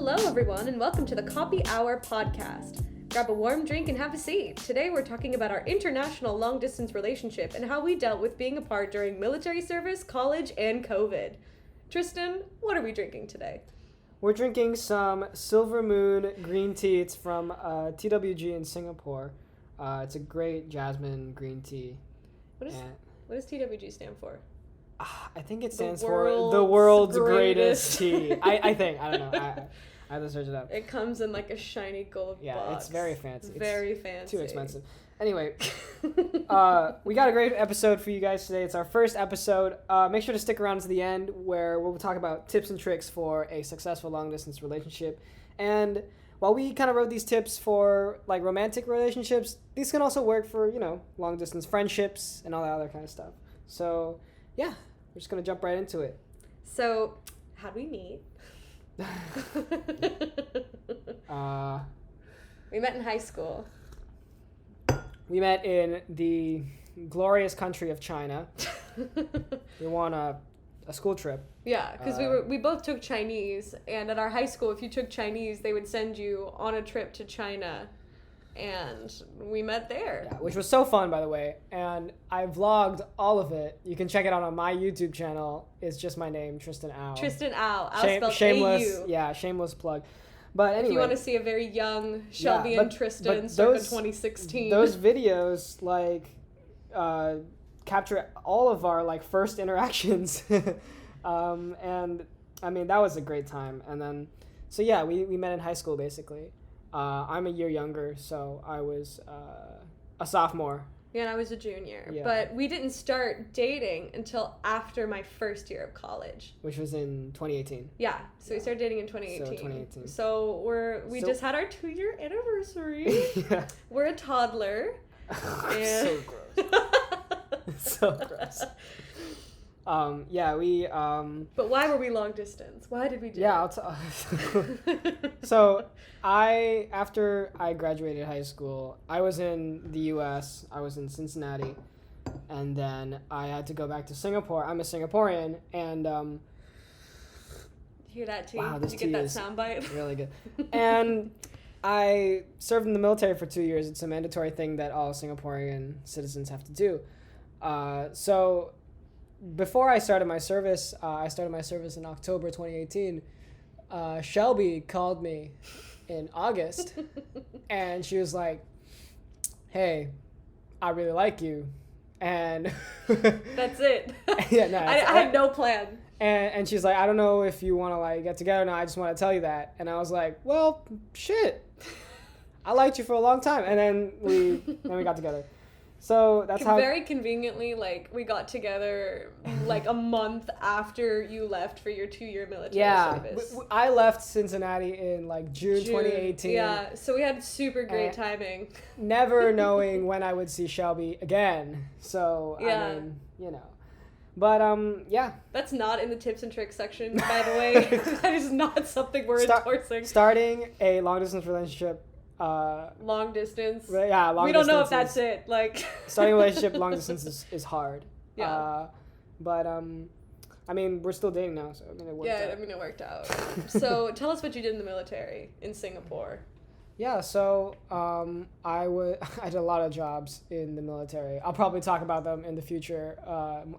Hello, everyone, and welcome to the Kopi Hour podcast. Grab a warm drink and have a seat. Today we're talking about our international long-distance relationship and how we dealt with being apart during military service, college, and COVID. Tristan, what are we drinking today? We're drinking some Silver Moon green tea. It's from TWG in Singapore. It's a great jasmine green tea. What does TWG stand for? I think it stands for the world's greatest tea. I think. I don't know. I have to search it up. It comes in like a shiny gold box. Yeah, it's very fancy. Very fancy. Too expensive. Anyway, we got a great episode for you guys today. It's our first episode. Make sure to stick around to the end where we'll talk about tips and tricks for a successful long-distance relationship. And while we kind of wrote these tips for like romantic relationships, these can also work for, long-distance friendships and all that other kind of stuff. So, yeah, we're just going to jump right into it. So, how'd we meet? We met in high school. We met in the glorious country of China. We were on a school trip. Yeah, because we both took Chinese, and at our high school, if you took Chinese, they would send you on a trip to China, and we met there. Yeah, which was so fun, by the way, and I vlogged all of it. You can check it out on my YouTube channel. It's just my name, Tristan Au. Tristan Au. Shameless, A-U. Yeah, shameless plug. But anyway, if you want to see a very young Shelby and Tristan circa 2016. Those videos, capture all of our, first interactions. And, I mean, that was a great time. And then, so yeah, we met in high school, basically. I'm a year younger, so I was a sophomore. Yeah, and I was a junior. Yeah. But we didn't start dating until after my first year of college. Which was in 2018. Yeah, so we started dating in 2018. So 2018. So we just had our 2-year anniversary. Yeah. We're a toddler. So gross. So gross. We But why were we long distance? Why did we do Yeah, that? So after I graduated high school, I was in the US. I was in Cincinnati, and then I had to go back to Singapore. I'm a Singaporean, and hear that tea? Wow, this Did you get tea that soundbite? really good. And I served in the military for 2 years. It's a mandatory thing that all Singaporean citizens have to do. So before I started my service, in October 2018. Shelby called me in August, and she was like, "Hey, I really like you," and That's it. Yeah, no, I had no plan. And she's like, "I don't know if you want to get together now. I just want to tell you that." And I was like, "Well, shit, I liked you for a long time," and then we got together. So that's how. Very conveniently, we got together a month after you left for your 2-year military service. I left Cincinnati in June 2018. Yeah, so we had super great timing. Never knowing when I would see Shelby again. So yeah. I mean, But yeah. That's not in the tips and tricks section, by the way. That is not something we're endorsing. Starting a long distance relationship. Long distance. Yeah, long distance. We don't know if that's it. Starting a relationship long distance is hard. Yeah. But I mean, we're still dating now, so it worked out. Yeah, it worked out. So tell us what you did in the military in Singapore. Yeah, so I did a lot of jobs in the military. I'll probably talk about them in the future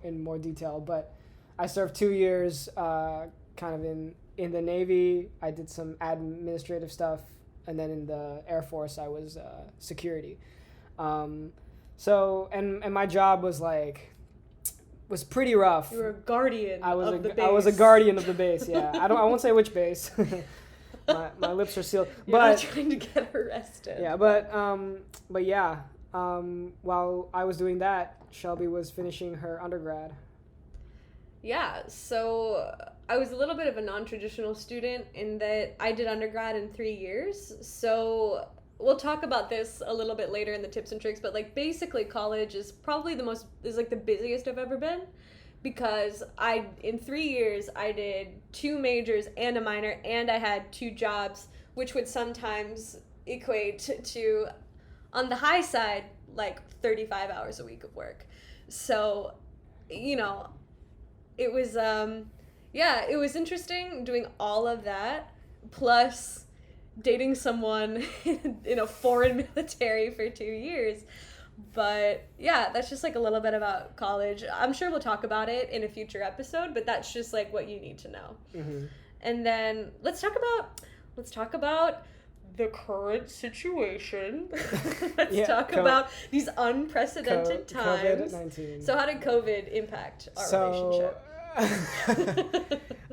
in more detail, but I served 2 years kind of in the Navy. I did some administrative stuff, and then in the Air Force I was security. So my job was pretty rough. You were a guardian of the base. I was a guardian of the base, yeah. I won't say which base. My lips are sealed. You're not trying to get arrested. Yeah, but yeah. While I was doing that, Shelby was finishing her undergrad. Yeah, so I was a little bit of a non-traditional student in that I did undergrad in 3 years. So we'll talk about this a little bit later in the tips and tricks, but basically college is probably the busiest I've ever been, because in 3 years I did 2 majors and a minor, and I had 2 jobs, which would sometimes equate to, on the high side, 35 hours a week of work. So, it was it was interesting doing all of that, plus dating someone in a foreign military for 2 years. But yeah, that's just like a little bit about college. I'm sure we'll talk about it in a future episode, but that's just like what you need to know. Mm-hmm. And then let's talk about the current situation. Let's talk about these unprecedented times. COVID-19. So how did COVID impact our relationship?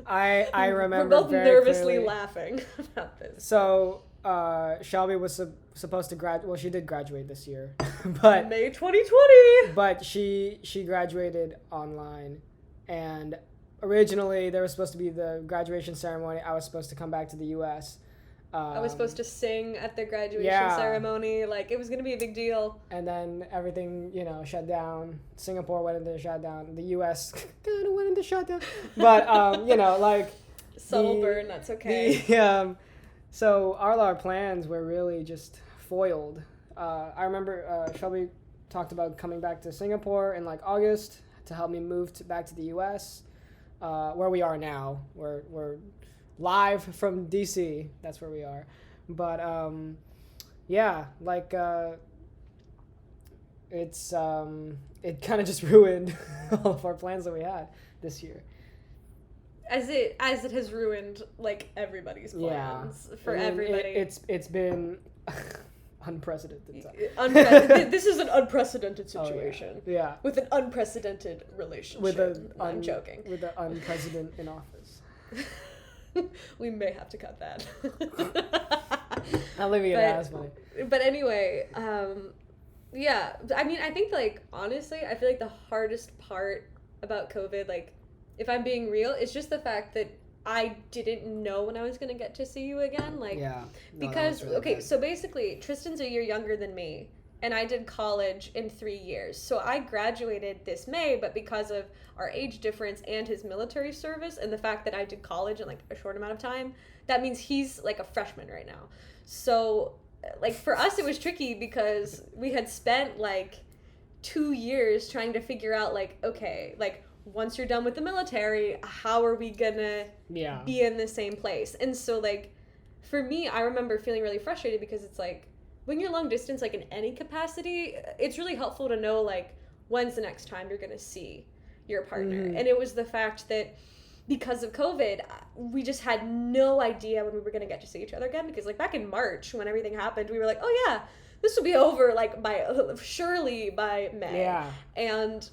I remember we're both very nervously clearly. laughing about this. So Shelby was supposed to graduate. Well, she did graduate this year, but May 2020. But she graduated online, and originally there was supposed to be the graduation ceremony. I was supposed to come back to the U.S. I was supposed to sing at the graduation ceremony. Like, it was going to be a big deal. And then everything, shut down. Singapore went into shutdown. The U.S. kind of went into shutdown. But, subtle burn, that's okay. So our plans were really just foiled. I remember Shelby talked about coming back to Singapore in, August to help me move back to the U.S., where we are now. We're live from DC. That's where we are. But it's it kind of just ruined all of our plans that we had this year. As it has ruined everybody's plans for everybody. It's been unprecedented time. This is an unprecedented situation. Oh, yeah. With an unprecedented relationship. I'm joking. With an unprecedented in office. We may have to cut that. I'll leave it as funny. But anyway, yeah. I mean, I think honestly, I feel like the hardest part about COVID, if I'm being real, it's just the fact that I didn't know when I was gonna get to see you again. Because really so basically, Tristan's a year younger than me. And I did college in 3 years. So I graduated this May, but because of our age difference and his military service and the fact that I did college in a short amount of time, that means he's a freshman right now. So for us, it was tricky because we had spent 2 years trying to figure out okay, once you're done with the military, how are we gonna be in the same place? And so for me, I remember feeling really frustrated because it's when you're long distance, in any capacity, it's really helpful to know, when's the next time you're going to see your partner. Mm-hmm. And it was the fact that because of COVID, we just had no idea when we were going to get to see each other again. Because, back in March, when everything happened, we were like, oh, yeah, this will be over, surely by May. Yeah. And,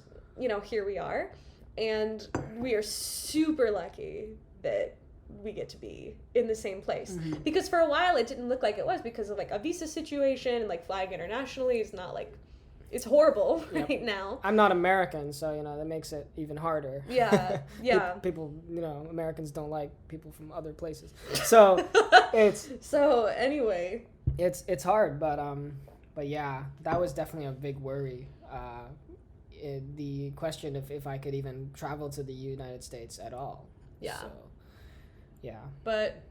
here we are. And we are super lucky that we get to be in the same place. Mm-hmm. Because for a while it didn't look like it was because of a visa situation and flying internationally is not it's horrible right now. I'm not American, so that makes it even harder. Yeah. People, Americans don't like people from other places. So anyway, it's hard, but yeah, that was definitely a big worry. The question if I could even travel to the United States at all. Yeah. So, yeah. But,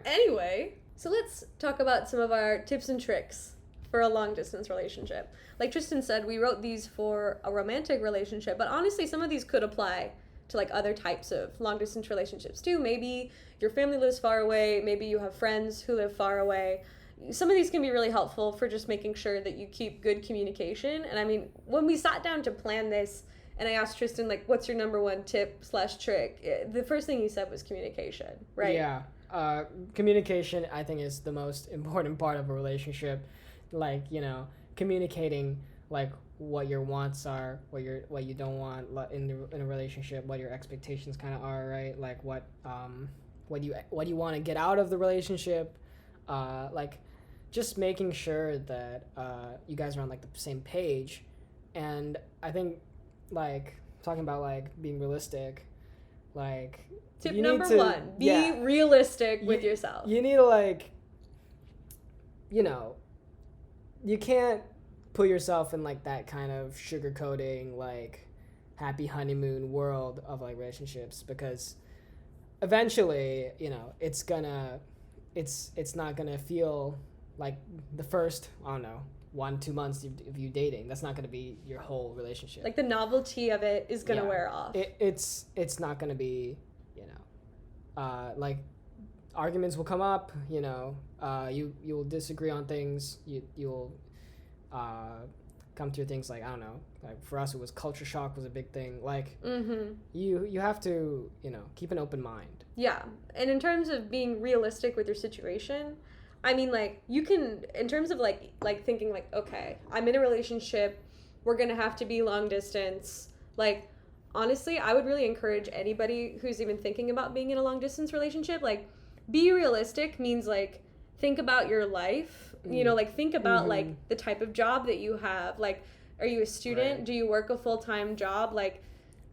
anyway, so let's talk about some of our tips and tricks for a long-distance relationship. Like Tristan said, we wrote these for a romantic relationship, but honestly, some of these could apply to, other types of long-distance relationships, too. Maybe your family lives far away. Maybe you have friends who live far away. Some of these can be really helpful for just making sure that you keep good communication. And, I mean, when we sat down to plan this, and I asked Tristan, what's your number one tip/trick? The first thing he said was communication, right? Yeah. Communication, I think, is the most important part of a relationship. Communicating, what your wants are, what you don't want in a relationship, what your expectations kind of are, right? What you want to get out of the relationship. Just making sure that you guys are on, the same page. And I think, talking about being realistic, tip number one, be realistic with yourself. You need to you can't put yourself in that kind of sugarcoating happy honeymoon world of relationships, because eventually it's not gonna feel like the first 1-2 months of you dating. That's not going to be your whole relationship. The novelty of it is going to wear off. It's not going to be, arguments will come up. You'll disagree on things. You'll come through things like, I don't know, like for us it was culture shock was a big thing. Like you have to keep an open mind. Yeah, and in terms of being realistic with your situation, I mean, like, you can, in terms of like thinking like, okay, I'm in a relationship, we're gonna have to be long distance. Like, honestly, I would really encourage anybody who's even thinking about being in a long distance relationship, like, be realistic means like think about your life. Like, think about like the type of job that you have. Like, are you a student? Right. Do you work a full-time job? Like,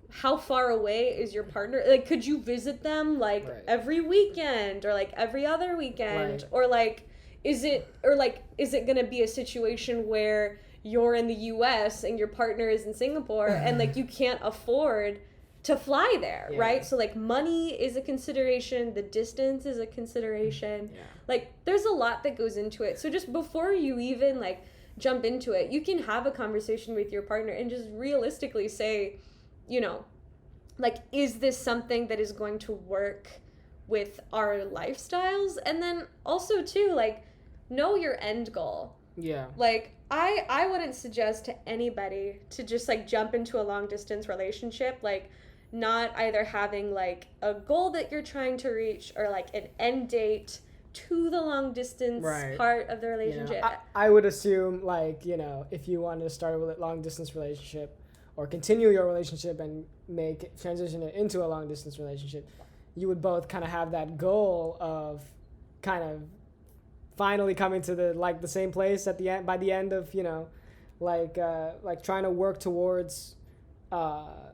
how far away is your partner? Like, could you visit them like every weekend or like every other weekend? Right. Or like, is it gonna be a situation where you're in the US and your partner is in Singapore and like you can't afford to fly there, right? So like money is a consideration, the distance is a consideration. Like, there's a lot that goes into it. So just before you even like jump into it, you can have a conversation with your partner and just realistically say, like, is this something that is going to work with our lifestyles? And then also too, like, know your end goal. Yeah. Like, I wouldn't suggest to anybody to just like jump into a long distance relationship, like, not either having like a goal that you're trying to reach or like an end date to the long distance part of the relationship. I would assume, like, if you wanted to start a long distance relationship or continue your relationship and transition it into a long distance relationship, you would both kind of have that goal of kind of finally coming to the same place at the end, by the end of, like trying to work towards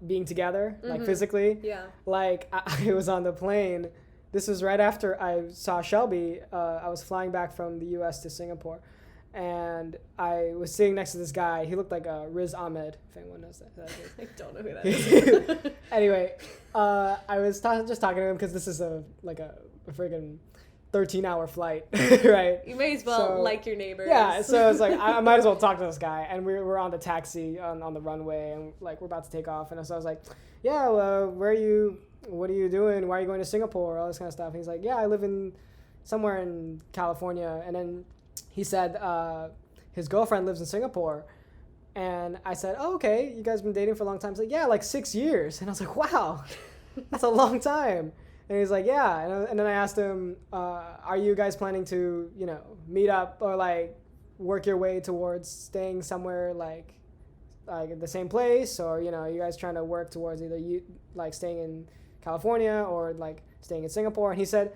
being together, like physically. Yeah. Like, I was on the plane. This was right after I saw Shelby. I was flying back from the U.S. to Singapore, and I was sitting next to this guy. He looked like Riz Ahmed, if anyone knows that. I don't know who that is. Anyway, I was just talking to him because this is a friggin' 13-hour flight, right? You may as well like your neighbors. Yeah, so it's like I might as well talk to this guy, and we're on the taxi on the runway, and like we're about to take off, and so I was like, yeah, well, where are you? What are you doing? Why are you going to Singapore? All this kind of stuff. And he's like, yeah, I live somewhere in California. And then he said his girlfriend lives in Singapore. And I said, oh, okay, you guys been dating for a long time? He's like, yeah, like 6 years. And I was like, wow, that's a long time. And he's like, yeah. And then I asked him, are you guys planning to, meet up or like work your way towards staying somewhere like the same place, or you guys trying to work towards either you like staying in California or like staying in Singapore? And he said,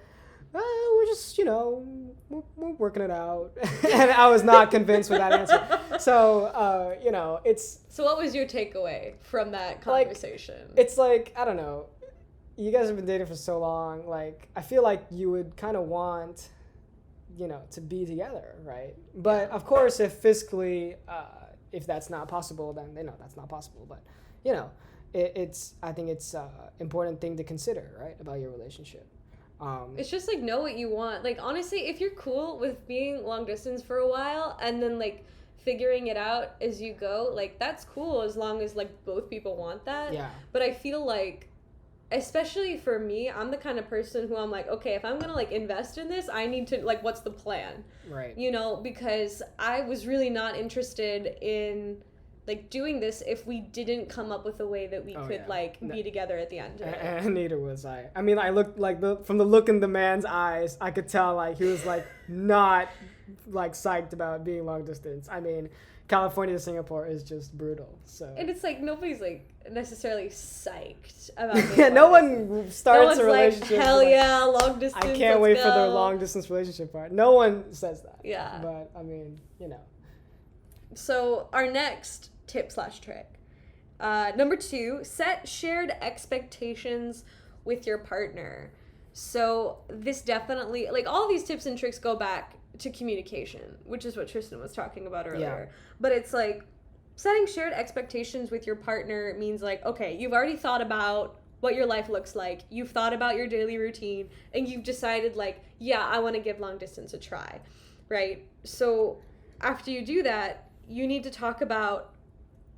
we're just we're working it out. And I was not convinced with that answer. So it's so what was your takeaway from that conversation? Like, it's like, I don't know, you guys have been dating for so long, like I feel like you would kind of want to be together, right? But of course, if physically if that's not possible, then that's not possible. But I think it's important thing to consider, right, about your relationship. It's just like, know what you want. Like, honestly, if you're cool with being long distance for a while and then like figuring it out as you go, like, that's cool as long as like both people want that. Yeah. But I feel like, especially for me, I'm the kind of person who I'm like, okay, if I'm gonna like invest in this, I need to like, what's the plan? Right. Because I was really not interested in like doing this if we didn't come up with a way that we could be together at the end of it. And neither was I. I mean, I looked like from the look in the man's eyes, I could tell like he was like not like psyched about being long distance. I mean, California to Singapore is just brutal. So. And it's like nobody's like necessarily psyched about being yeah, no one starts a relationship. Like, hell yeah, long distance. I can't wait for the long distance relationship part. No one says that. Yeah. But I mean, So our next tip/trick. Number 2, set shared expectations with your partner. So this definitely, like, all these tips and tricks go back to communication, which is what Tristan was talking about earlier. Yeah. But it's like, setting shared expectations with your partner means like, okay, you've already thought about what your life looks like. You've thought about your daily routine, and you've decided like, yeah, I want to give long distance a try, right? So after you do that, you need to talk about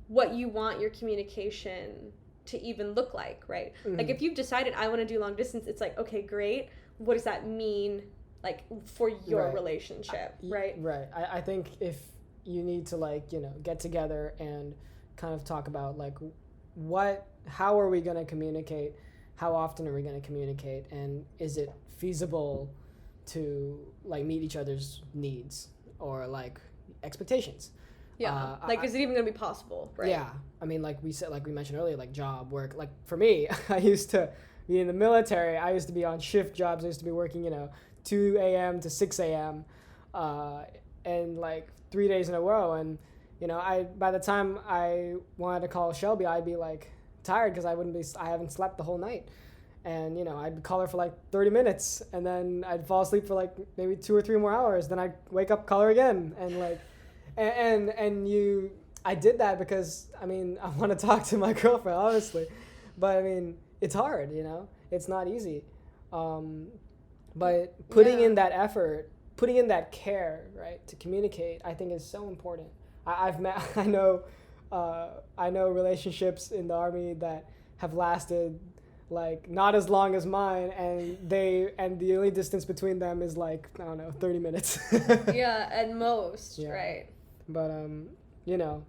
what you want your communication to even look like, right? Mm-hmm. Like, if you've decided I want to do long distance, it's like, okay, great. what does that mean, like, for your Right. relationship, right? Right. I think if you need to, like, get together and kind of talk about, like, how are we going to communicate? How often are we going to communicate? And is it feasible to, like, meet each other's needs or, like, expectations? Yeah. Like, is it even going to be possible, right? Yeah. I mean, like we mentioned earlier, like, job, work. Like, for me, I used to be in the military. I used to be on shift jobs. I used to be working, 2 a.m. to 6 a.m. And, like, 3 days in a row. And, by the time I wanted to call Shelby, I'd be, like, tired because I haven't slept the whole night. And, I'd call her for, like, 30 minutes. And then I'd fall asleep for, like, maybe 2 or 3 more hours. Then I'd wake up, call her again. And, like, I did that because, I mean, I want to talk to my girlfriend, obviously. But, I mean, it's hard, It's not easy. But putting in that effort, putting in that care, right, to communicate, I think is so important. I know relationships in the Army that have lasted, like, not as long as mine, and the only distance between them is, like, I don't know, 30 minutes. Yeah, at most, right? But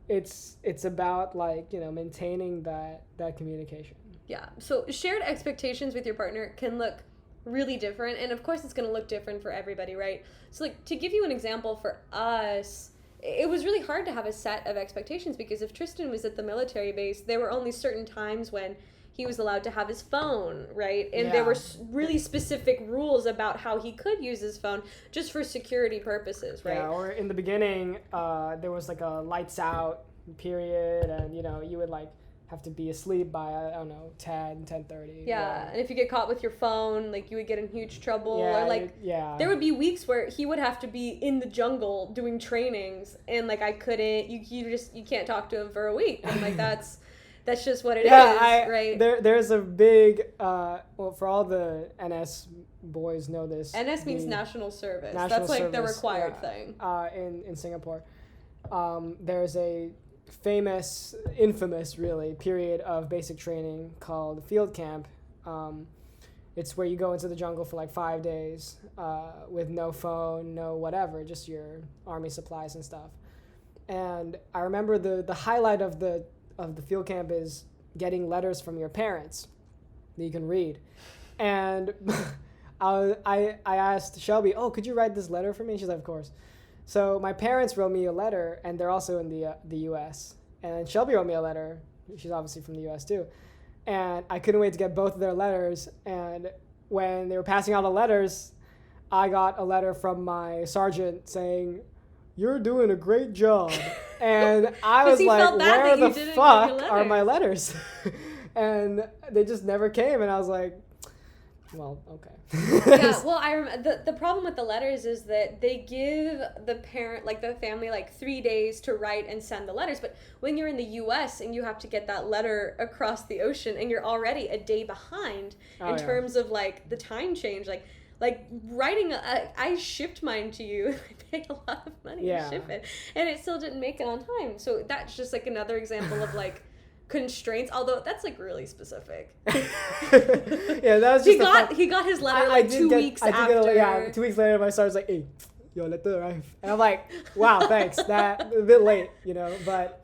it's about, like, maintaining that communication. Yeah. So shared expectations with your partner can look really different, and of course it's going to look different for everybody, right? So, like, to give you an example, for us, it was really hard to have a set of expectations because if Tristan was at the military base, there were only certain times when he was allowed to have his phone, right? And there were really specific rules about how he could use his phone just for security purposes, right? Yeah, or in the beginning, there was, like, a lights out period, and, you would, like, have to be asleep by, I don't know, 10:30. Yeah, and if you get caught with your phone, like, you would get in huge trouble. Or, like, there would be weeks where he would have to be in the jungle doing trainings, and, like, I couldn't, you can't talk to him for a week. And, like, that's just what it is, right? There's a big, for all the NS boys know this. NS means National Service. National That's, like, Service, the required thing. In Singapore. There's a infamous, really, period of basic training called field camp. It's where you go into the jungle for, like, 5 days with no phone, no whatever, just your Army supplies and stuff. And I remember the highlight of the field camp is getting letters from your parents that you can read. And I asked Shelby, could you write this letter for me? She's like, of course. So my parents wrote me a letter, and they're also in the U.S. And Shelby wrote me a letter. She's obviously from the U.S. too. And I couldn't wait to get both of their letters. And when they were passing out the letters, I got a letter from my sergeant saying, "You're doing a great job." And I was like, where the fuck are my letters? And they just never came. And I was like, well, okay. Yeah, well, I remember the problem with the letters is that they give the parent, like, the family, like, 3 days to write and send the letters. But when you're in the U.S. and you have to get that letter across the ocean and you're already a day behind in terms of, like, the time change, like writing, I shipped mine to you. I paid a lot of money to ship it, and it still didn't make it on time. So that's just, like, another example of, like, constraints, although that's, like, really specific. Yeah, that was just he got his letter like 2 weeks after. 2 weeks later, my sergeant's like, "Hey, yo, letter arrive," and I'm like, "Wow, thanks." That a bit late,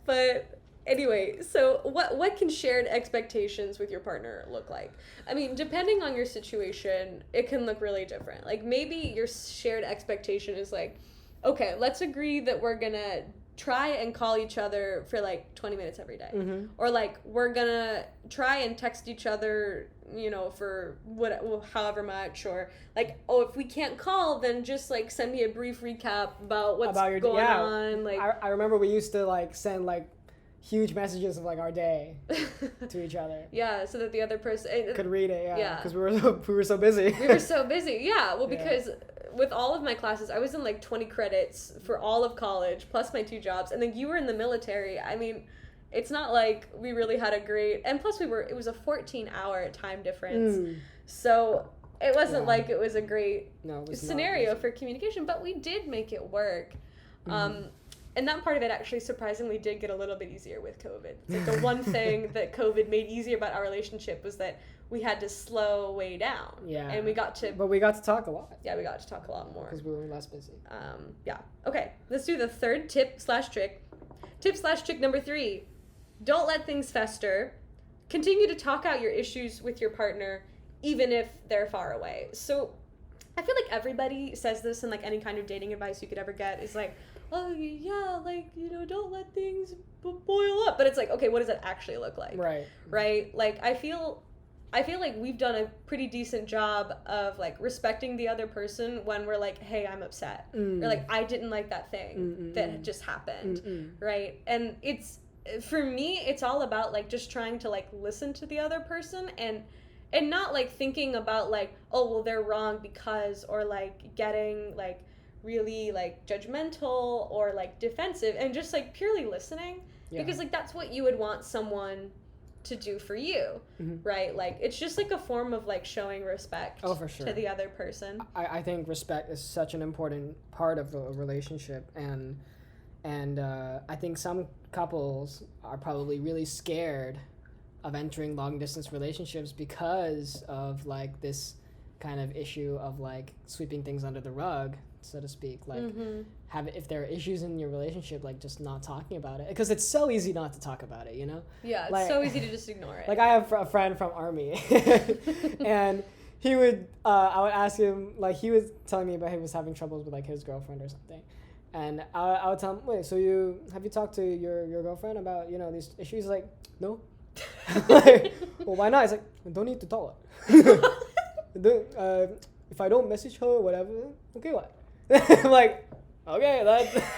but anyway, so what can shared expectations with your partner look like? I mean, depending on your situation, it can look really different. Like, maybe your shared expectation is like, okay, let's agree that we're gonna try and call each other for, like, 20 minutes every day. Mm-hmm. Or, like, we're gonna try and text each other, for however much, or, like, if we can't call, then just, like, send me a brief recap about what's going on. Like, I remember we used to, like, send, like, huge messages of, like, our day to each other. Yeah, so that the other person could read it. Yeah, because we were so busy. We were so busy. Yeah, well, because with all of my classes, I was in, like, 20 credits for all of college, plus my 2 jobs, and then you were in the military. I mean, it's not like we really had a great, and plus it was a 14-hour time difference, so it wasn't like it was a great scenario for communication, but we did make it work. And that part of it actually surprisingly did get a little bit easier with COVID. It's like the one thing that COVID made easier about our relationship was that we had to slow way down. Yeah. And we got to... But we got to talk a lot. Yeah, we got to talk a lot more. Because we were less busy. Yeah. Okay, let's do the third tip/trick. Tip/trick number 3. Don't let things fester. Continue to talk out your issues with your partner, even if they're far away. So I feel like everybody says this in like any kind of dating advice you could ever get is like, oh yeah, like, you know, don't let things boil up. But it's like, okay, what does it actually look like? Right? Like, I feel like we've done a pretty decent job of like respecting the other person when we're like, hey, I'm upset. Or like, I didn't like that thing that just happened. Right? And for me, it's all about like just trying to like listen to the other person and not like thinking about like, oh, well, they're wrong because, or like getting like really like judgmental or like defensive, and just like purely listening. Because like that's what you would want someone to do for you, right? Like it's just like a form of like showing respect for sure. to the other person. I think respect is such an important part of a relationship, and I think some couples are probably really scared of entering long distance relationships because of like this kind of issue of like sweeping things under the rug, so to speak. Like if there are issues in your relationship, like just not talking about it, because it's so easy not to talk about it, you know? Yeah, it's like, so easy to just ignore it. Like I have a friend from Army and he would I would ask him, like he was telling me about he was having troubles with like his girlfriend or something. And I would tell him, wait, so have you talked to your girlfriend about, you know, these issues? He's like, no. Like, well, why not? He's like, I don't need to talk. If I don't message her or whatever, okay, what? I'm like, okay,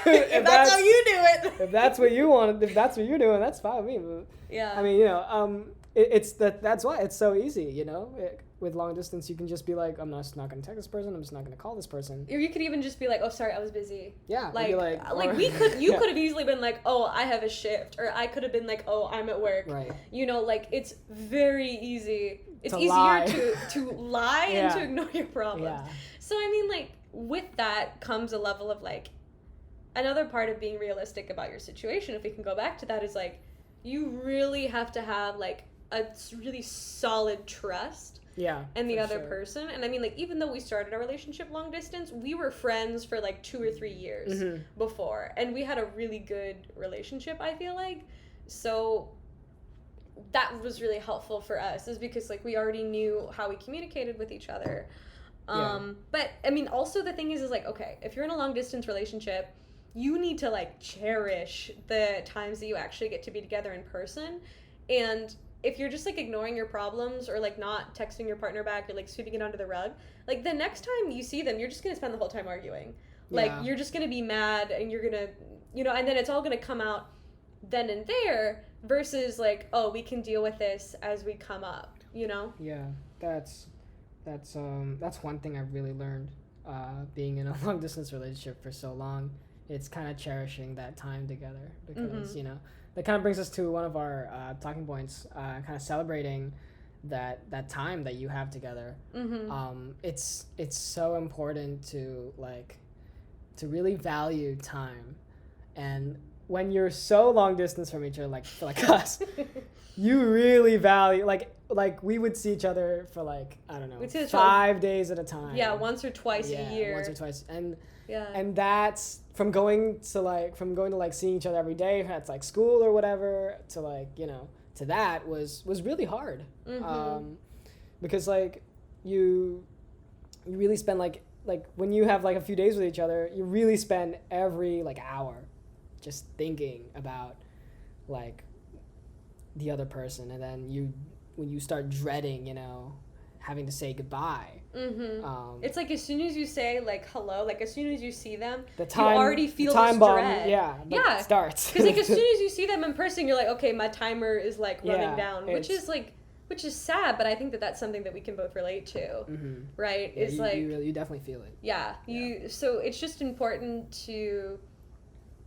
if that's how you do it. If that's what you want, if that's what you're doing, that's fine with me. But, yeah. I mean, you know, that's why it's so easy, you know? With long distance, you can just be like, I'm just not going to text this person. I'm just not going to call this person. Or you could even just be like, oh, sorry, I was busy. Yeah. Like you could have easily been like, oh, I have a shift. Or I could have been like, oh, I'm at work. Right. You know, like it's very easy. It's to easier lie. to lie and to ignore your problems. Yeah. So, I mean, like, with that comes a level of like, another part of being realistic about your situation, if we can go back to that, is like, you really have to have like a really solid trust. And the other person. And I mean, like, even though we started our relationship long distance, we were friends for like 2 or 3 years before. And we had a really good relationship, I feel like. So that was really helpful for us, is because like we already knew how we communicated with each other. But I mean, also the thing is like, okay, if you're in a long distance relationship, you need to like cherish the times that you actually get to be together in person. And if you're just like ignoring your problems or like not texting your partner back or like sweeping it under the rug, like the next time you see them, you're just gonna spend the whole time arguing. Like you're just gonna be mad and you're gonna, you know, and then it's all gonna come out then and there, versus like, oh, we can deal with this as we come up, you know? Yeah, that's one thing I've really learned being in a long distance relationship for so long. It's kind of cherishing that time together, because you know, that kind of brings us to one of our talking points, kind of celebrating that time that you have together. It's so important to really value time. And when you're so long distance from each other, like us, you really value, like we would see each other for like, I don't know, 5 days at a time. Yeah, once or twice a year. Once or twice. And that's from going to seeing each other every day at like school or whatever, to like, you know, to that was really hard. Because like you really spend like when you have like a few days with each other, you really spend every like hour just thinking about like the other person, and then when you start dreading, you know, having to say goodbye. It's like as soon as you say like hello, like as soon as you see them, you already feel the time this bomb. dread. Starts. Because like as soon as you see them in person, you're like, okay, my timer is like running down, which is sad, but I think that's something that we can both relate to, right? Yeah, you definitely feel it. So it's just important to,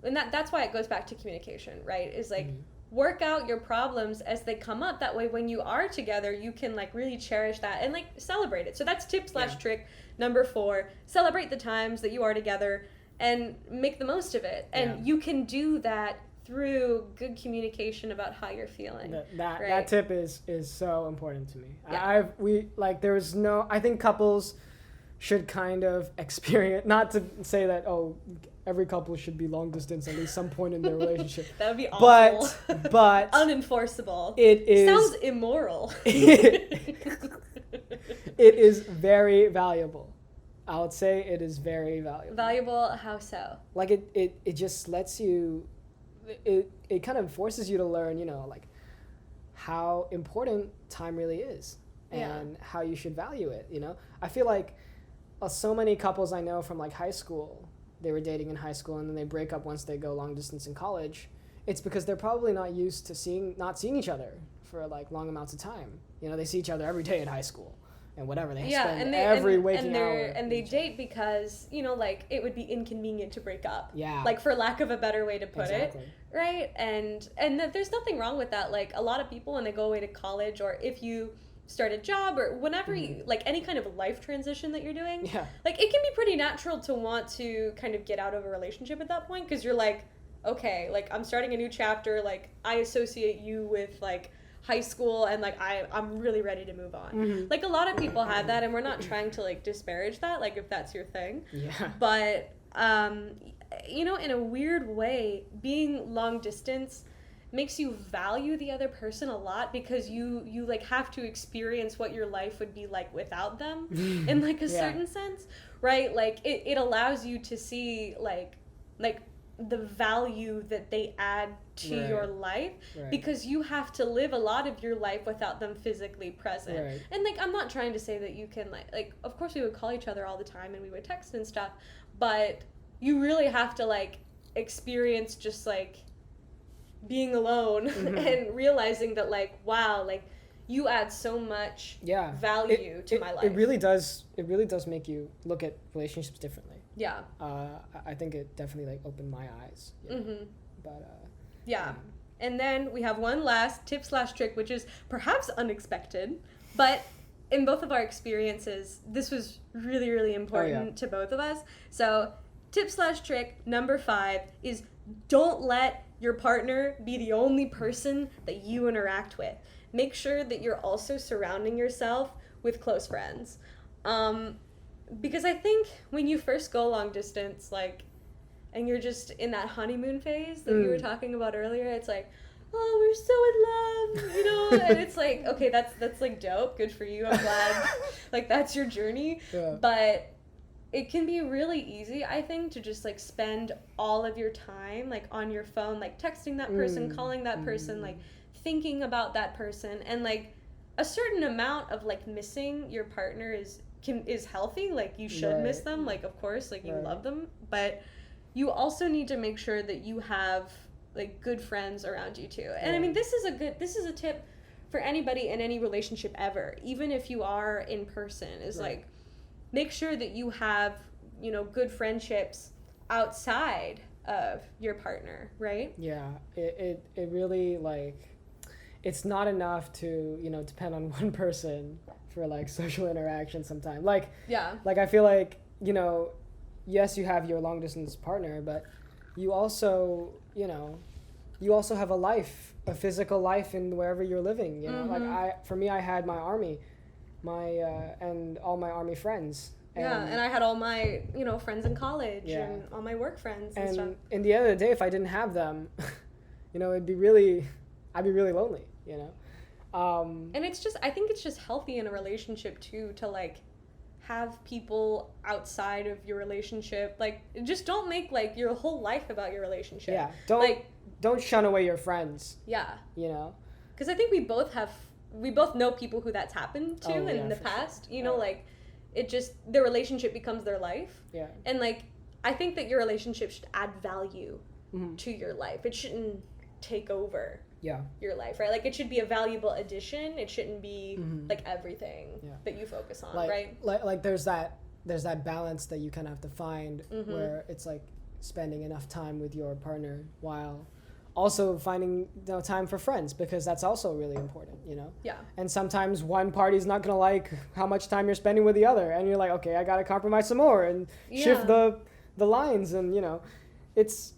and that's why it goes back to communication, right? Is like, work out your problems as they come up. That way, when you are together, you can like really cherish that and like celebrate it. So that's tip/trick number 4. Celebrate the times that you are together, and make the most of it. And you can do that through good communication about how you're feeling. That tip is so important to me. Yeah. I think couples should kind of experience, not to say that, every couple should be long distance at least some point in their relationship. That would be awful. But unenforceable. It is sounds immoral. It is very valuable. I would say it is very valuable. Valuable, how so? Like it just lets you, it kind of forces you to learn, like how important time really is and how you should value it, I feel like so many couples I know from like high school, they were dating in high school and then they break up once they go long distance in college. It's because they're probably not used to not seeing each other for like long amounts of time. They see each other every day in high school and whatever. They spend every waking hour. And they date because, like it would be inconvenient to break up. Yeah. Like for lack of a better way to put it. Right? And there's nothing wrong with that. Like a lot of people when they go away to college, or if you start a job or whenever you like any kind of life transition that you're doing, like it can be pretty natural to want to kind of get out of a relationship at that point, because you're like, okay, like I'm starting a new chapter, like I associate you with like high school and like I'm really ready to move on. Like a lot of people have that, and we're not trying to like disparage that, like if that's your thing. But in a weird way, being long distance makes you value the other person a lot, because you like have to experience what your life would be like without them in like a certain sense, right? Like it allows you to see like the value that they add to your life, because you have to live a lot of your life without them physically present. And like I'm not trying to say that you can like of course we would call each other all the time and we would text and stuff, but you really have to like experience just like being alone and realizing that like wow, like you add so much value to my life. It really does make you look at relationships differently. I think it definitely like opened my eyes. But and then we have one last tip/trick, which is perhaps unexpected, but in both of our experiences this was really, really important to both of us. So tip/trick number 5 is don't let your partner be the only person that you interact with. Make sure that you're also surrounding yourself with close friends. Because I think when you first go long distance, like, and you're just in that honeymoon phase that you were talking about earlier, it's like, oh, we're so in love, and it's like, okay, that's like dope, good for you, I'm glad, like that's your journey, but it can be really easy, I think, to just like spend all of your time like on your phone, like texting that person, calling that person, like thinking about that person, and like a certain amount of like missing your partner is healthy. Like you should miss them, like of course, like you love them, but you also need to make sure that you have like good friends around you too. And I mean, this is a tip for anybody in any relationship ever, even if you are in person, is like make sure that you have, good friendships outside of your partner, right? It really like it's not enough to depend on one person for like social interaction sometimes. Like I feel like yes, you have your long distance partner, but you also have a life, a physical life in wherever you're living. Like I had my army, and all my army friends. And I had all my friends in college and all my work friends and stuff. In the end of the day, if I didn't have them, I'd be really lonely. And I think it's just healthy in a relationship too to like have people outside of your relationship. Like just don't make like your whole life about your relationship. Don't shun away your friends. Because I think we both know people who that's happened to in the past. Like it just their relationship becomes their life. And like I think that your relationship should add value to your life. It shouldn't take over your life, right? Like it should be a valuable addition. It shouldn't be like everything that you focus on, right? Like there's that balance that you kind of have to find where it's like spending enough time with your partner while also finding time for friends, because that's also really important, And sometimes one party's not gonna like how much time you're spending with the other, and you're like, okay, I gotta compromise some more and shift the lines, and it's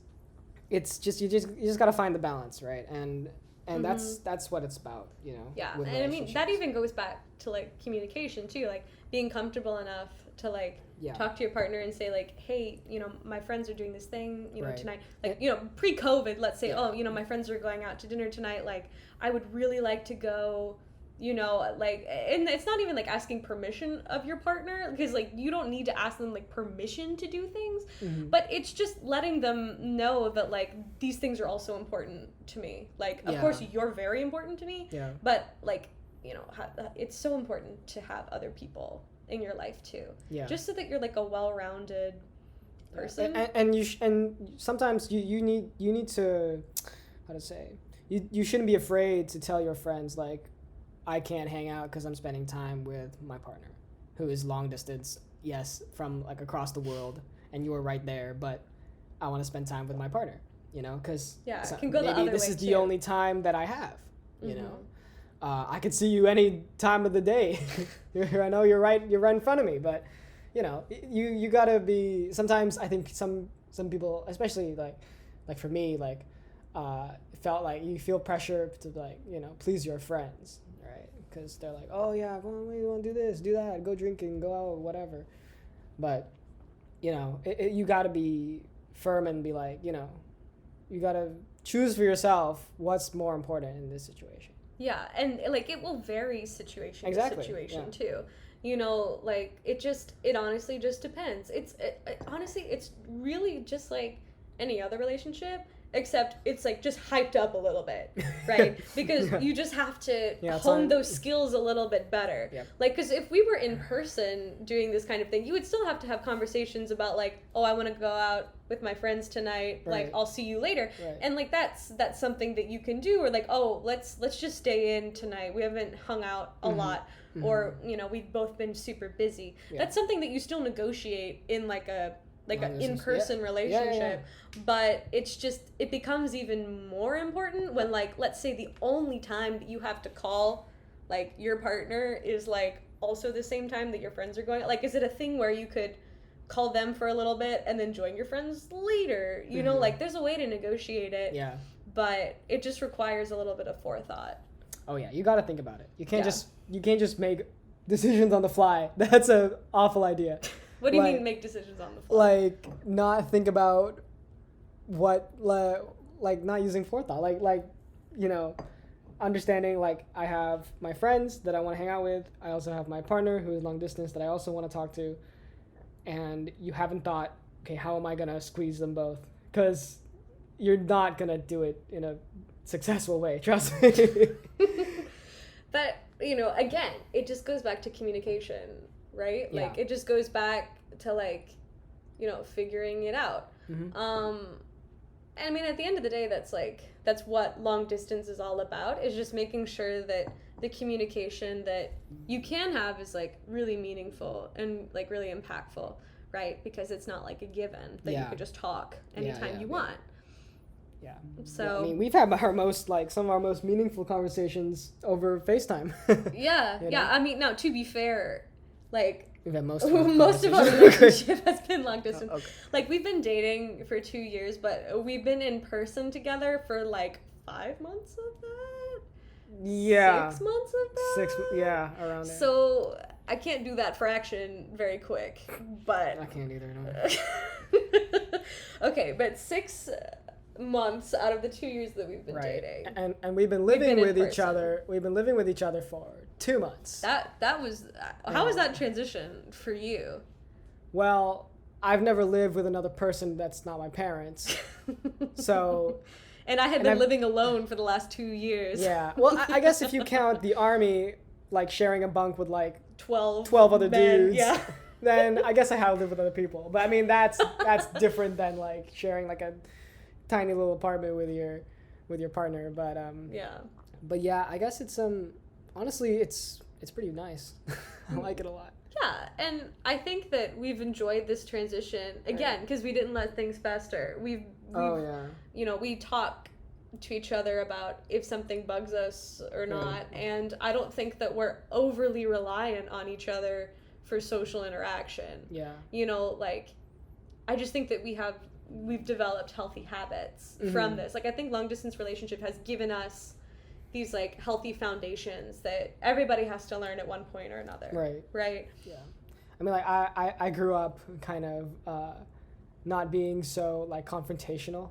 just you just got to find the balance, right? And that's what it's about, Yeah, with and I mean that relationships. even goes back to like communication too, like being comfortable enough to like Yeah. talk to your partner and say like, hey, my friends are doing this thing, Right. tonight. Like, pre-COVID, let's say, Yeah. oh, my friends are going out to dinner tonight. Like, I would really like to go. Like, and it's not even like asking permission of your partner, because like you don't need to ask them like permission to do things, but it's just letting them know that like these things are also important to me. Like, of course you're very important to me, Yeah. but like, it's so important to have other people in your life too. Yeah. Just so that you're like a well-rounded person. And sometimes you need to, how to say, you shouldn't be afraid to tell your friends like, I can't hang out because I'm spending time with my partner, who is long distance, yes, from like across the world, and you are right there, but I want to spend time with my partner, because it can go the other maybe this way is the too. only time that I have, you know. I could see you any time of the day. I know you're right in front of me, but you gotta be. Sometimes I think some people, especially like for me, like felt like you feel pressure to like please your friends, right? Because they're like, oh yeah, we want to do this, do that, go drinking, go out, whatever. But you gotta be firm and be like, you gotta choose for yourself what's more important in this situation. Yeah, and like it will vary situation Exactly, to situation yeah. too. Like it honestly just depends. Honestly, it's really just like any other relationship, except it's like just hyped up a little bit, right? Because Yeah. you just have to Yeah, hone those skills a little bit better. Yep. Like, because if we were in person doing this kind of thing, you would still have to have conversations about like, oh, I want to go out with my friends tonight. Right. Like, I'll see you later. Right. And like that's something that you can do. Or like, oh, let's just stay in tonight. We haven't hung out a lot. Or we've both been super busy. Yeah. That's something that you still negotiate in like an in-person Yeah. relationship. Yeah. But it becomes even more important when like, let's say the only time that you have to call like your partner is like also the same time that your friends are going. Like, is it a thing where you could call them for a little bit and then join your friends later? Like there's a way to negotiate it. Yeah. But it just requires a little bit of forethought. Oh yeah, you got to think about it. You can't just make decisions on the fly. That's an awful idea. What do you mean make decisions on the fly? Like not think about what like not using forethought. Like understanding like I have my friends that I want to hang out with. I also have my partner who is long distance that I also want to talk to. And you haven't thought, okay, how am I going to squeeze them both? Cuz you're not going to do it in a successful way, trust me. But, again, it just goes back to communication, right? Yeah. Like, it just goes back to, like, figuring it out. Mm-hmm. And I mean, at the end of the day, that's what long distance is all about, is just making sure that the communication that you can have is, like, really meaningful and, like, really impactful, right? Because it's not, like, a given that you could just talk anytime you want. Yeah. So I mean, we've had some of our most meaningful conversations over FaceTime. Yeah. I mean, no, to be fair, like we've had most of our relationship has been long distance. Okay. Like we've been dating for 2 years, but we've been in person together for like 5 months of that. Yeah. 6 months of that. Around there. So I can't do that fraction very quick, but I can't either. No. Okay, but 6 months out of the 2 years that we've been dating, and we've been living with each other. We've been living with each other for 2 months. That was how was that transition for you? Well, I've never lived with another person that's not my parents, so. And I had been living alone for the last 2 years. Yeah. Well, I guess if you count the army, like sharing a bunk with like 12 other men, dudes. Yeah. Then I guess I have lived with other people. But I mean, that's different than like sharing like a tiny little apartment with your partner. But yeah. But yeah, I guess it's honestly it's pretty nice. I like it a lot. Yeah, and I think that we've enjoyed this transition again because we didn't let things fester. We talk to each other about if something bugs us or not, and I don't think that we're overly reliant on each other for social interaction. Yeah. Like I just think that we've developed healthy habits from this. Like, I think long distance relationship has given us these like healthy foundations that everybody has to learn at one point or another. Right. Yeah. I mean, like, I grew up kind of not being so like confrontational.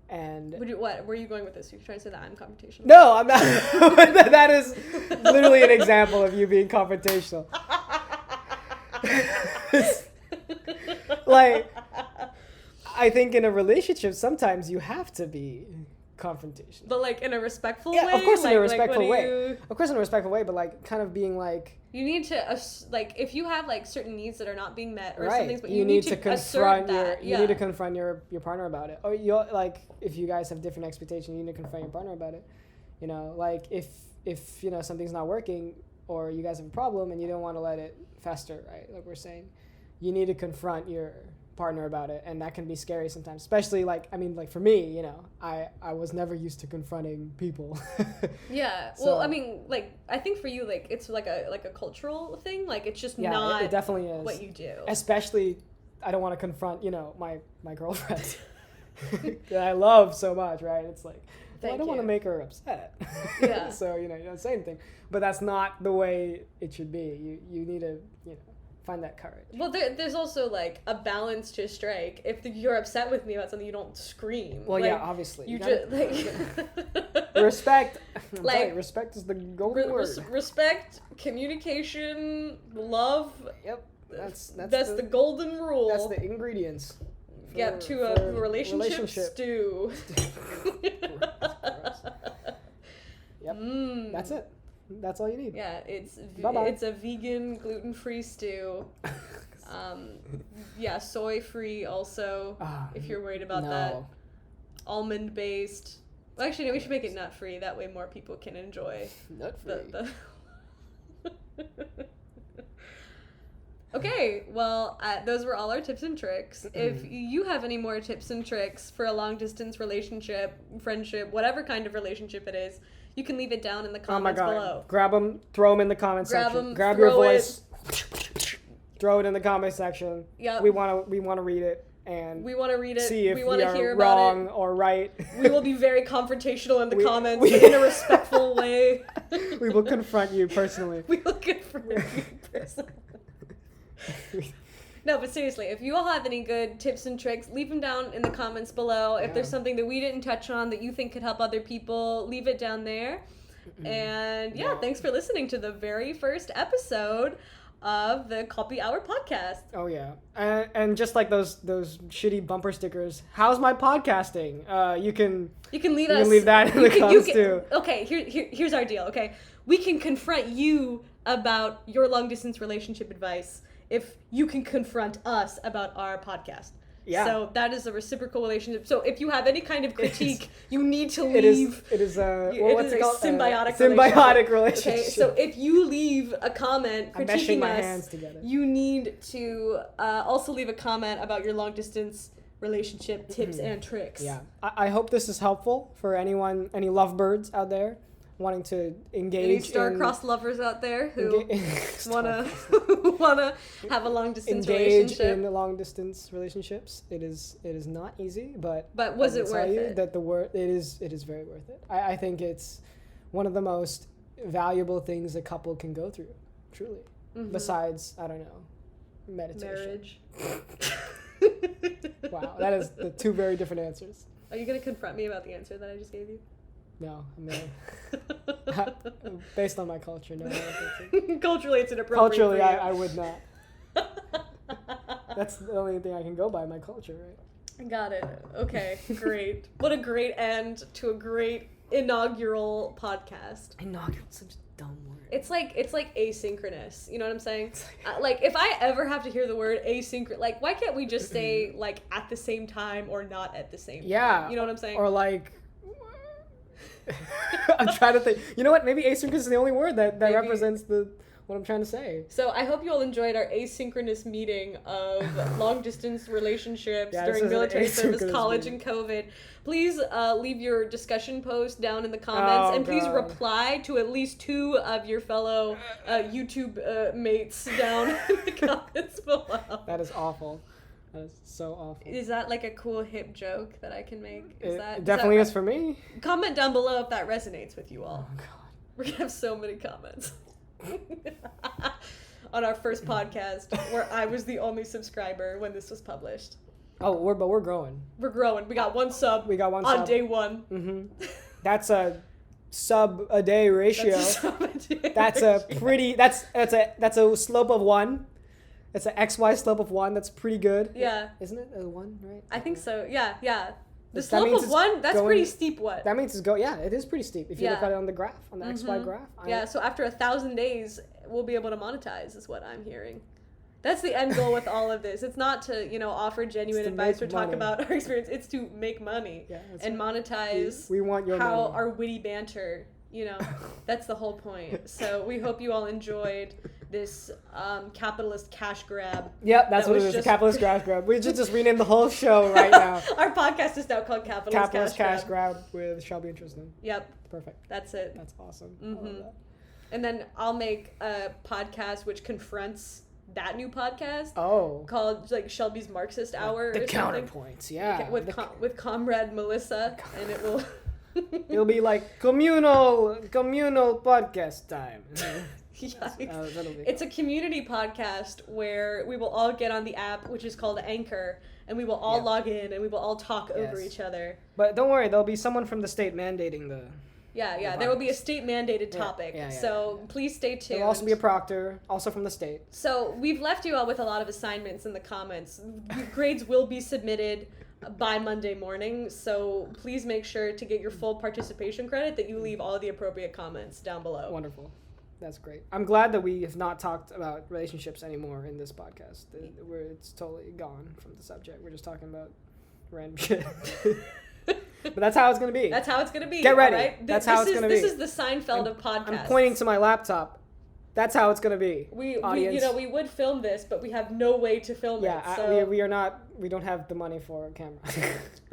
And what were you going with this? You're trying to say that I'm confrontational? No, I'm not. That is literally an example of you being confrontational. Like, I think in a relationship, sometimes you have to be confrontational. But like in a respectful way? Yeah, of course, like, in a respectful way. You... Of course, in a respectful way, but like kind of being like... You need to, like, if you have like certain needs that are not being met or right. something, but you need to confront that. You need to confront your partner about it. Or you like, if you guys have different expectations, you need to confront your partner about it. You know, like if you know something's not working or you guys have a problem and you don't want to let it fester, right? Like we're saying, you need to confront your partner about it, and that can be scary sometimes, especially like, I mean, like for me, you know, I was never used to confronting people. Yeah. So, well, I mean, like, I think for you, like, it's like a cultural thing, like it's just not it definitely is what you do. Especially, I don't want to confront, you know, my girlfriend that I love so much, right? It's like, well, I don't want to make her upset. Yeah. So, you know, you don't say anything, but that's not the way it should be. You need to, you know, find that courage. Well, there's also like a balance to strike. If you're upset with me about something, you don't scream. Well, like, yeah, obviously. You just like respect. Like, respect is the golden word. Respect, communication, love. Yep, that's the golden rule. That's the ingredients. To a relationship stew. Yep, that's it. That's all you need. Yeah, it's Bye-bye. It's a vegan, gluten-free stew. Yeah, soy-free also, if you're worried about that. Almond-based. Well, actually, no, we should make it nut-free. That way more people can enjoy nut-free. Okay, well, those were all our tips and tricks. If you have any more tips and tricks for a long-distance relationship, friendship, whatever kind of relationship it is, you can leave it down in the comments below. Grab them, throw them in the comment section. Grab your voice, throw it in the comment section. Yep. We want to read it, and we want to read it. See if we want to hear about wrong or right. We will be very confrontational in the comments, but in a respectful way. We will confront you personally. We will confront you personally. No, but seriously, if you all have any good tips and tricks, leave them down in the comments below. If there's something that we didn't touch on that you think could help other people, leave it down there. And thanks for listening to the very first episode of the Kopi Hour podcast. Oh yeah, and just like those shitty bumper stickers, how's my podcasting? You can leave that in the comments too. Okay, here's our deal. Okay, we can confront you about your long distance relationship advice if you can confront us about our podcast. Yeah. So that is a reciprocal relationship. So if you have any kind of critique, you need to leave. It is a symbiotic relationship. Okay, so if you leave a comment critiquing my us, hands together. You need to also leave a comment about your long distance relationship tips and tricks. Yeah. I hope this is helpful for anyone, any lovebirds out there wanting to engage. Any star-crossed lovers out there who wanna have a long-distance relationship. Engage in long-distance relationships. It is not easy, but was it worth it? That it is very worth it. I think it's one of the most valuable things a couple can go through, truly. Besides, I don't know, meditation. Marriage. Wow, that is the two very different answers. Are you gonna confront me about the answer that I just gave you? No, I'm not. Based on my culture, no. I don't think so. Culturally, it's inappropriate. Culturally, I would not. That's the only thing I can go by, my culture, right? Got it. Okay, great. What a great end to a great inaugural podcast. Inaugural, such a dumb word. It's like asynchronous. You know what I'm saying? Like if I ever have to hear the word asynchronous, like why can't we just say like at the same time or not at the same time? Yeah. You know what I'm saying? Or like. I'm trying to think. You know what? Maybe asynchronous is the only word that represents what I'm trying to say. So I hope you all enjoyed our asynchronous meeting of long distance relationships during military service, college, and COVID. Please leave your discussion post down in the comments, and please reply to at least 2 of your fellow YouTube mates down in the comments below. That is awful. That is so awful. Is that like a cool hip joke that I can make? It definitely is for me. Comment down below if that resonates with you all. Oh god. We're gonna have so many comments. On our first podcast, where I was the only subscriber when this was published. Oh, we're growing. We're growing. We got one sub. We got one on sub. day one. Mm-hmm. That's a sub a day ratio. That's a pretty. That's a slope of 1. It's an XY slope of 1. That's pretty good. Yeah. Isn't it a 1? Right. I think so. Yeah. The That slope means of it's 1. That's going- pretty steep. What? That means it's go. Yeah, it is pretty steep if you look Yeah. at it on the graph, on the XY graph. Yeah. So after 1,000 days, we'll be able to monetize. Is what I'm hearing. That's the end goal with all of this. It's not to, offer genuine to advice or make talk money. about our experience. It's to make money and monetize We want your how money. our witty banter, that's the whole point. So we hope you all enjoyed this capitalist cash grab. Yep, that's that what it was is. A just- capitalist cash grab. We just rename the whole show right now. Our podcast is now called Capitalist cash grab with Shelby and Tristan. Yep, Perfect. that's it. That's awesome. I Mhm. love that. And then I'll make a podcast which confronts that new podcast Oh. called like Shelby's Marxist Hour The or something. counterpoints, yeah. With comrade Melissa, and it will. It'll be like communal podcast time. Yikes. That'll be It's a community podcast where we will all get on the app, which is called Anchor, and we will all log in and we will all talk over Yes. each other. But don't worry, there'll be someone from the state mandating the. Yeah. There will be a state mandated topic. Yeah, So please stay tuned. There'll also be a proctor, also from the state. So we've left you all with a lot of assignments in the comments. Grades will be submitted by Monday morning, so please make sure to get your full participation credit that you leave all the appropriate comments down below. Wonderful. That's great. I'm glad that we have not talked about relationships anymore in this podcast. It's totally gone from the subject. We're just talking about random shit. But that's how it's going to be. That's how it's going to be. Get ready. All right? That's how it's going to be. This is the Seinfeld of podcasts. I'm pointing to my laptop. That's how it's going to be. We audience. we would film this, but we have no way to film it. Yeah, So we are not. We don't have the money for a camera.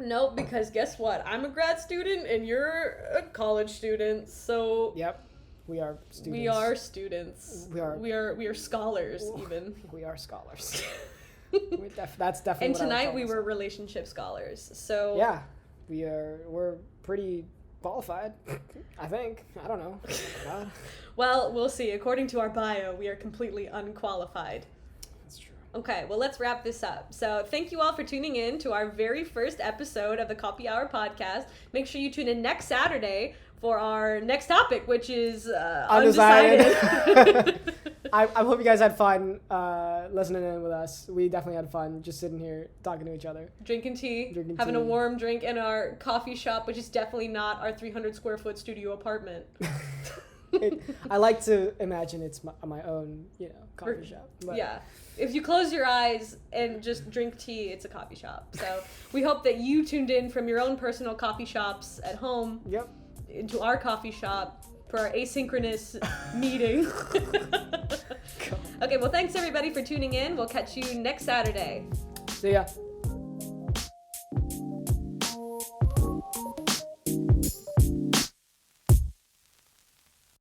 no, because guess what? I'm a grad student and you're a college student. So Yep, we are students. we are students. We are- We are scholars even. We are scholars. That's definitely. And what I would tonight call we were myself. relationship scholars. So Yeah, we're pretty qualified. I think. I don't know. Well, we'll see. According to our bio, we are completely unqualified. That's true. Okay, well, let's wrap this up. So thank you all for tuning in to our very first episode of the Kopi Hour podcast. Make sure you tune in next Saturday for our next topic, which is undecided. I hope you guys had fun listening in with us. We definitely had fun just sitting here talking to each other. Drinking tea, Drinking having tea. a warm drink in our coffee shop, which is definitely not our 300 square foot studio apartment. I like to imagine it's my own, coffee shop. But Yeah. If you close your eyes and just drink tea, it's a coffee shop. So we hope that you tuned in from your own personal coffee shops at home Yep. into our coffee shop for our asynchronous meeting. Okay, well, thanks everybody for tuning in. We'll catch you next Saturday. See ya.